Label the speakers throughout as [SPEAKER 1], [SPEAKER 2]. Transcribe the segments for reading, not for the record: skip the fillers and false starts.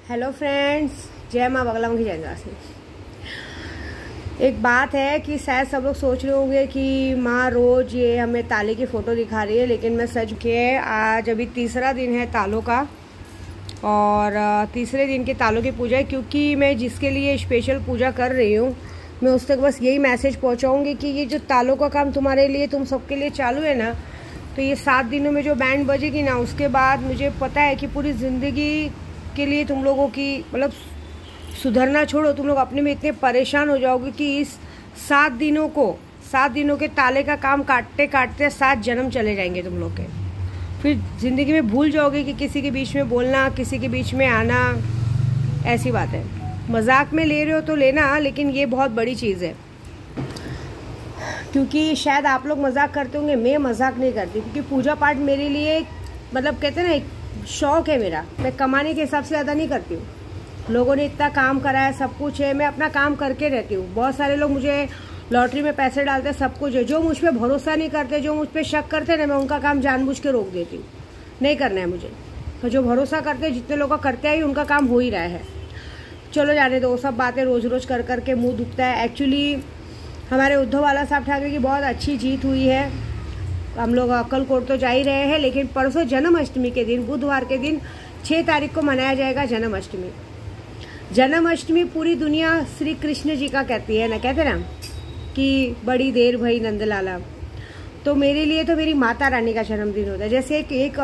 [SPEAKER 1] Hello friends, जय माँ बगला मुखी जय से। एक बात है कि शायद सब लोग सोच रहे होंगे कि माँ रोज़ ये हमें ताले की फ़ोटो दिखा रही है, लेकिन मैं सच के आज अभी तीसरा दिन है तालों का और तीसरे दिन के तालों की पूजा है। क्योंकि मैं जिसके लिए स्पेशल पूजा कर रही हूँ, मैं उस तक बस यही मैसेज पहुँचाऊँगी कि ये जो तालों का काम तुम्हारे लिए, तुम सबके लिए चालू है ना, तो ये 7 दिनों में जो बैंड बजेगी ना, उसके बाद मुझे पता है कि पूरी ज़िंदगी के लिए तुम लोगों की मतलब सुधरना छोड़ो, तुम लोग अपने में इतने परेशान हो जाओगे कि इस 7 दिनों के ताले का काम काटते काटते 7 जन्म चले जाएंगे तुम लोग के। फिर ज़िंदगी में भूल जाओगे कि किसी के बीच में बोलना, किसी के बीच में आना। ऐसी बात है। मजाक में ले रहे हो तो लेना, लेकिन ये बहुत बड़ी चीज़ है। क्योंकि शायद आप लोग मजाक करते होंगे, मैं मजाक नहीं करती। क्योंकि पूजा पाठ मेरे लिए मतलब कहते हैं ना, एक शौक़ है मेरा। मैं कमाने के हिसाब से ज़्यादा नहीं करती हूँ। लोगों ने इतना काम करा है, सब कुछ है, मैं अपना काम करके रहती हूँ। बहुत सारे लोग मुझे लॉटरी में पैसे डालते हैं, सब कुछ है। जो मुझ पर भरोसा नहीं करते, जो मुझ पर शक करते हैं ना, मैं उनका काम जानबूझ के रोक देती हूँ। नहीं करना है मुझे। तो जो भरोसा करते हैं, जितने लोग करते हैं, उनका काम हो ही रहा है। चलो जाने दो, वो सब बातें रोज़ रोज़ कर करके मुँह दुखता है। एक्चुअली हमारे उद्धव बाला साहब ठाकरे की बहुत अच्छी जीत हुई है। हम लोग अक्कलकोट तो जा ही रहे हैं, लेकिन परसों जन्माष्टमी के दिन, बुधवार के दिन 6 तारीख को मनाया जाएगा जन्माष्टमी। जन्माष्टमी पूरी दुनिया श्री कृष्ण जी का कहती है ना, कहते ना कि बड़ी देर भई नंदलाला। तो मेरे लिए तो मेरी माता रानी का जन्मदिन होता है। जैसे एक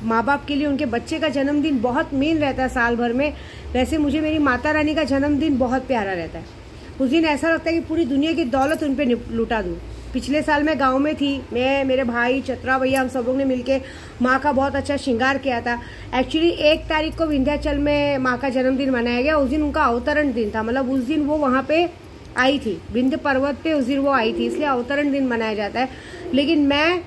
[SPEAKER 1] माँ बाप के लिए उनके बच्चे का जन्मदिन बहुत मेन रहता है साल भर में, वैसे मुझे मेरी माता रानी का जन्मदिन बहुत प्यारा रहता है। उस दिन ऐसा लगता है कि पूरी दुनिया की दौलत उन पर लुटा दूँ। पिछले साल मैं गांव में थी, मैं, मेरे भाई, चतरा भैया, हम सब लोग ने मिलके माँ का बहुत अच्छा श्रृंगार किया था। एक्चुअली 1 तारीख को विंध्याचल में माँ का जन्मदिन मनाया गया। उस दिन उनका अवतरण दिन था, मतलब उस दिन वो वहाँ पे आई थी, विंध्य पर्वत पे उस दिन वो आई थी, इसलिए अवतरण दिन मनाया जाता है। लेकिन मैं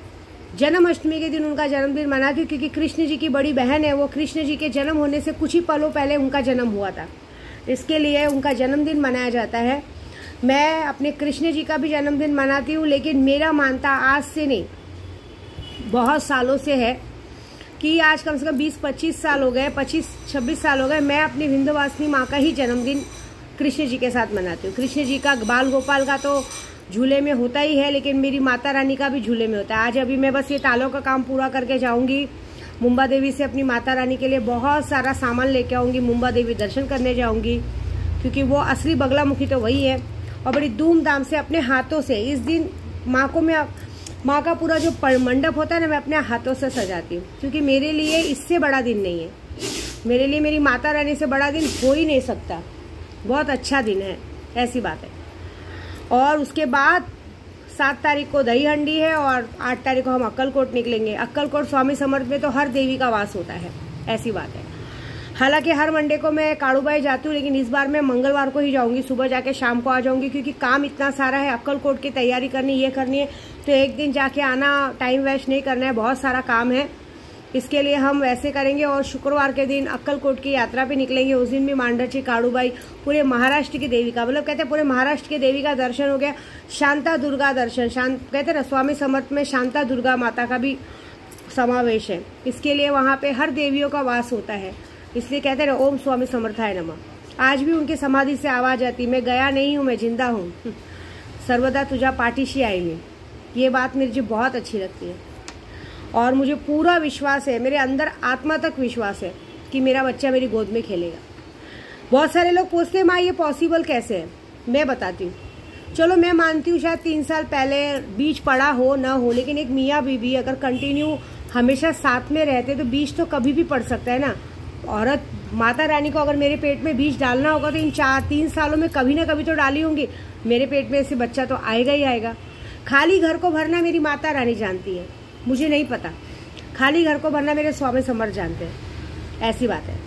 [SPEAKER 1] जन्माष्टमी के दिन उनका जन्मदिन मनाती हूँ, क्योंकि कृष्ण जी की बड़ी बहन है वो। कृष्ण जी के जन्म होने से कुछ ही पलों पहले उनका जन्म हुआ था, इसके लिए उनका जन्मदिन मनाया जाता है। मैं अपने कृष्ण जी का भी जन्मदिन मनाती हूँ, लेकिन मेरा मानता आज से नहीं, बहुत सालों से है कि आज कम से कम 20-25 साल हो गए, 25-26 साल हो गए, मैं अपनी विंध्यवासिनी माँ का ही जन्मदिन कृष्ण जी के साथ मनाती हूँ। कृष्ण जी का, बाल गोपाल का तो झूले में होता ही है, लेकिन मेरी माता रानी का भी झूले में होता है। आज अभी मैं बस ये तालों का काम पूरा करके जाऊँगी। मुंबा देवी से अपनी माता रानी के लिए बहुत सारा सामान लेके आऊँगी। मुंबा देवी दर्शन करने जाऊँगी, क्योंकि वो असली बगला मुखी तो वही है। और बड़ी धूमधाम से अपने हाथों से इस दिन माँ को मैं, माँ का पूरा जो मंडप होता है ना, मैं अपने हाथों से सजाती हूँ। क्योंकि मेरे लिए इससे बड़ा दिन नहीं है, मेरे लिए मेरी माता रानी से बड़ा दिन हो ही नहीं सकता। बहुत अच्छा दिन है, ऐसी बात है। और उसके बाद 7 तारीख को दही हंडी है और 8 तारीख को हम अक्कलकोट निकलेंगे। अक्कलकोट स्वामी समर्थ में तो हर देवी का वास होता है, ऐसी बात है। हालांकि हर मंडे को मैं काड़ूबाई जाती हूँ, लेकिन इस बार मैं मंगलवार को ही जाऊंगी। सुबह जाके शाम को आ जाऊंगी, क्योंकि काम इतना सारा है। अक्कलकोट की तैयारी करनी, ये करनी है, तो एक दिन जाके आना, टाइम वेस्ट नहीं करना है, बहुत सारा काम है। इसके लिए हम वैसे करेंगे। और शुक्रवार के दिन अक्कलकोट की यात्रा पे निकलेंगे। उस दिन भी मांडरची, काड़ूबाई, पूरे महाराष्ट्र की देवी का, मतलब कहते हैं पूरे महाराष्ट्र की देवी का दर्शन हो गया। शांता दुर्गा दर्शन, कहते हैं ना स्वामी समर्थ में शांता दुर्गा माता का भी समावेश है। इसके लिए वहाँ पे हर देवियों का वास होता है, इसलिए कहते हैं ओम स्वामी समर्थाय नमः। आज भी उनकी समाधि से आवाज आती, मैं गया नहीं हूँ, मैं जिंदा हूँ, सर्वदा तुझा पाठीशी आई में। ये बात मुझे बहुत अच्छी लगती है। और मुझे पूरा विश्वास है, मेरे अंदर आत्मा तक विश्वास है कि मेरा बच्चा मेरी गोद में खेलेगा। बहुत सारे लोग पूछते हैं माँ ये पॉसिबल कैसे है, मैं बताती हूँ। चलो मैं मानती हूँ शायद 3 साल पहले बीज पड़ा हो ना हो, लेकिन एक मियाँ बीवी अगर कंटिन्यू हमेशा साथ में रहते तो बीज तो कभी भी पड़ सकता है ना। औरत माता रानी को अगर मेरे पेट में बीज डालना होगा तो इन 3 सालों में कभी ना कभी तो डाली होंगी। मेरे पेट में ऐसे बच्चा तो आएगा ही आएगा। खाली घर को भरना मेरी माता रानी जानती है, मुझे नहीं पता। खाली घर को भरना मेरे स्वामी समर्थ जानते हैं, ऐसी बात है।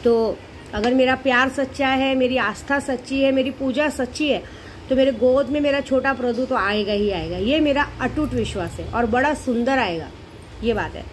[SPEAKER 1] तो अगर मेरा प्यार सच्चा है, मेरी आस्था सच्ची है, मेरी पूजा सच्ची है, तो मेरे गोद में मेरा छोटा प्रभु तो आएगा ही आएगा। ये मेरा अटूट विश्वास है, और बड़ा सुंदर आएगा, ये बात है।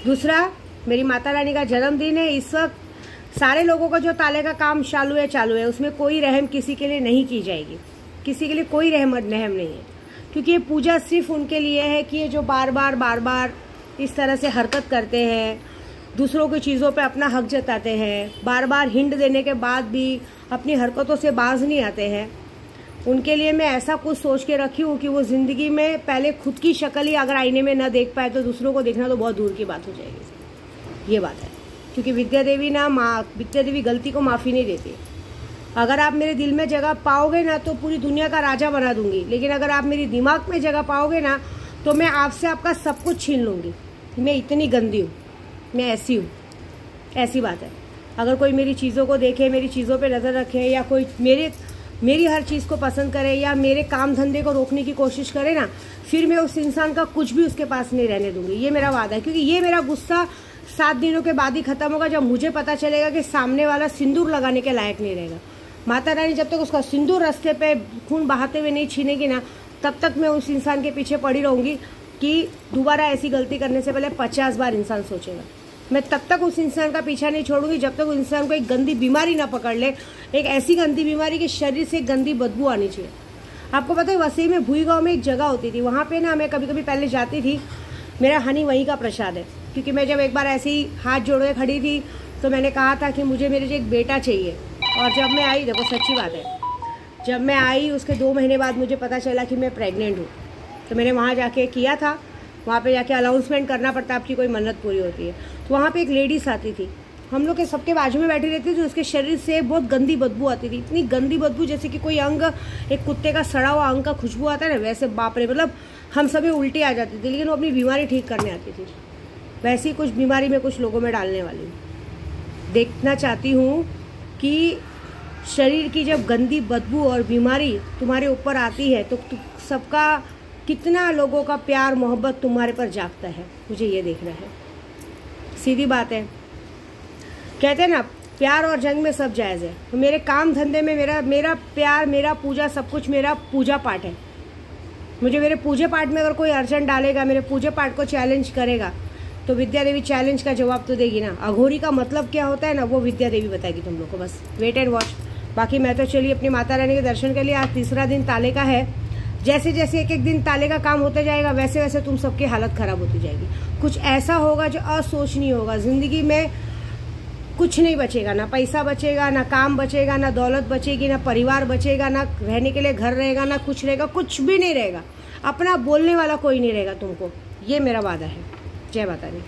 [SPEAKER 1] दूसरा, मेरी माता रानी का जन्मदिन है। इस वक्त सारे लोगों का जो ताले का काम चालू है, उसमें कोई रहम किसी के लिए नहीं की जाएगी, किसी के लिए कोई रहम नहीं है। क्योंकि ये पूजा सिर्फ उनके लिए है कि ये जो बार बार इस तरह से हरकत करते हैं दूसरों की चीज़ों पे अपना हक जताते हैं, बार बार हिंट देने के बाद भी अपनी हरकतों से बाज नहीं आते हैं, उनके लिए मैं ऐसा कुछ सोच के रखी हूँ कि वो ज़िंदगी में पहले खुद की शक्ल ही अगर आईने में न देख पाए तो दूसरों को देखना तो बहुत दूर की बात हो जाएगी। ये बात है, क्योंकि विद्या देवी गलती को माफ़ी नहीं देती। अगर आप मेरे दिल में जगह पाओगे ना तो पूरी दुनिया का राजा बना दूंगी, लेकिन अगर आप मेरे दिमाग में जगह पाओगे ना तो मैं आपसे आपका सब कुछ छीन लूँगी। मैं इतनी गंदी हूँ, मैं ऐसी हूँ, ऐसी बात है। अगर कोई मेरी चीज़ों को देखे, मेरी चीज़ों पे नज़र रखे, या कोई मेरी हर चीज़ को पसंद करे या मेरे काम धंधे को रोकने की कोशिश करे ना, फिर मैं उस इंसान का कुछ भी उसके पास नहीं रहने दूंगी। ये मेरा वादा है, क्योंकि ये मेरा गुस्सा 7 दिनों के बाद ही खत्म होगा, जब मुझे पता चलेगा कि सामने वाला सिंदूर लगाने के लायक नहीं रहेगा। माता रानी जब तक उसका सिंदूर रास्ते पे खून बहाते हुए नहीं छीनेगी ना, तब तक मैं उस इंसान के पीछे पड़ी रहूंगी कि दोबारा ऐसी गलती करने से पहले 50 बार इंसान सोचेगा। मैं तब तक उस इंसान का पीछा नहीं छोड़ूंगी जब तक उस इंसान को एक गंदी बीमारी ना पकड़ ले, एक ऐसी गंदी बीमारी कि शरीर से गंदी बदबू आनी चाहिए। आपको पता है वसई में भूई गाँव में एक जगह होती थी, वहाँ पे ना मैं कभी कभी पहले जाती थी, मेरा हनी वहीं का प्रसाद है। क्योंकि मैं जब एक बार ऐसे ही हाथ जोड़ के खड़ी थी तो मैंने कहा था कि मुझे मेरे एक बेटा चाहिए, और जब मैं आई, देखो सच्ची बात है, जब मैं आई उसके 2 महीने बाद मुझे पता चला कि मैं प्रेग्नेंट हूँ। तो मैंने वहाँ जाके किया था, वहाँ पे जाके अनाउंसमेंट करना पड़ता है, आपकी कोई मन्नत पूरी होती है। तो वहाँ पे एक लेडीज आती थी, हम लोग के सबके बाजू में बैठी रहती थी, उसके शरीर से बहुत गंदी बदबू आती थी, इतनी गंदी बदबू जैसे कि कोई अंग, एक कुत्ते का सड़ा हुआ अंग का खुशबू आता है ना, वैसे बाप रे, मतलब हम सभी उल्टी आ जाती थी। लेकिन वो अपनी बीमारी ठीक करने आती थी, वैसी कुछ बीमारी में कुछ लोगों में डालने वाली हूँ। देखना चाहती हूँ कि शरीर की जब गंदी बदबू और बीमारी तुम्हारे ऊपर आती है तो सबका कितना लोगों का प्यार मोहब्बत तुम्हारे पर जागता है, मुझे ये देखना है। सीधी बात है, कहते हैं ना प्यार और जंग में सब जायज़ है। तो मेरे काम धंधे में मेरा प्यार, मेरा पूजा, सब कुछ मेरा पूजा पाठ है। मुझे मेरे पूजा पाठ में अगर कोई अर्जन डालेगा, मेरे पूजा पाठ को चैलेंज करेगा, तो विद्या देवी चैलेंज का जवाब तो देगी ना। अघोरी का मतलब क्या होता है ना, वो विद्या देवी बताएगी तुम लोग को, बस वेट एंड वॉच। बाकी मैं तो चलिए अपनी माता रानी के दर्शन के लिए, आज 3रा दिन ताले का है। जैसे जैसे एक एक दिन ताले का काम होता जाएगा वैसे वैसे तुम सबकी हालत खराब होती जाएगी। कुछ ऐसा होगा जो असोचनीय होगा, जिंदगी में कुछ नहीं बचेगा, ना पैसा बचेगा, ना काम बचेगा, ना दौलत बचेगी, ना परिवार बचेगा, ना रहने के लिए घर रहेगा, ना कुछ रहेगा, कुछ भी नहीं रहेगा। अपना बोलने वाला कोई नहीं रहेगा तुमको, ये मेरा वादा है। जय माता दी।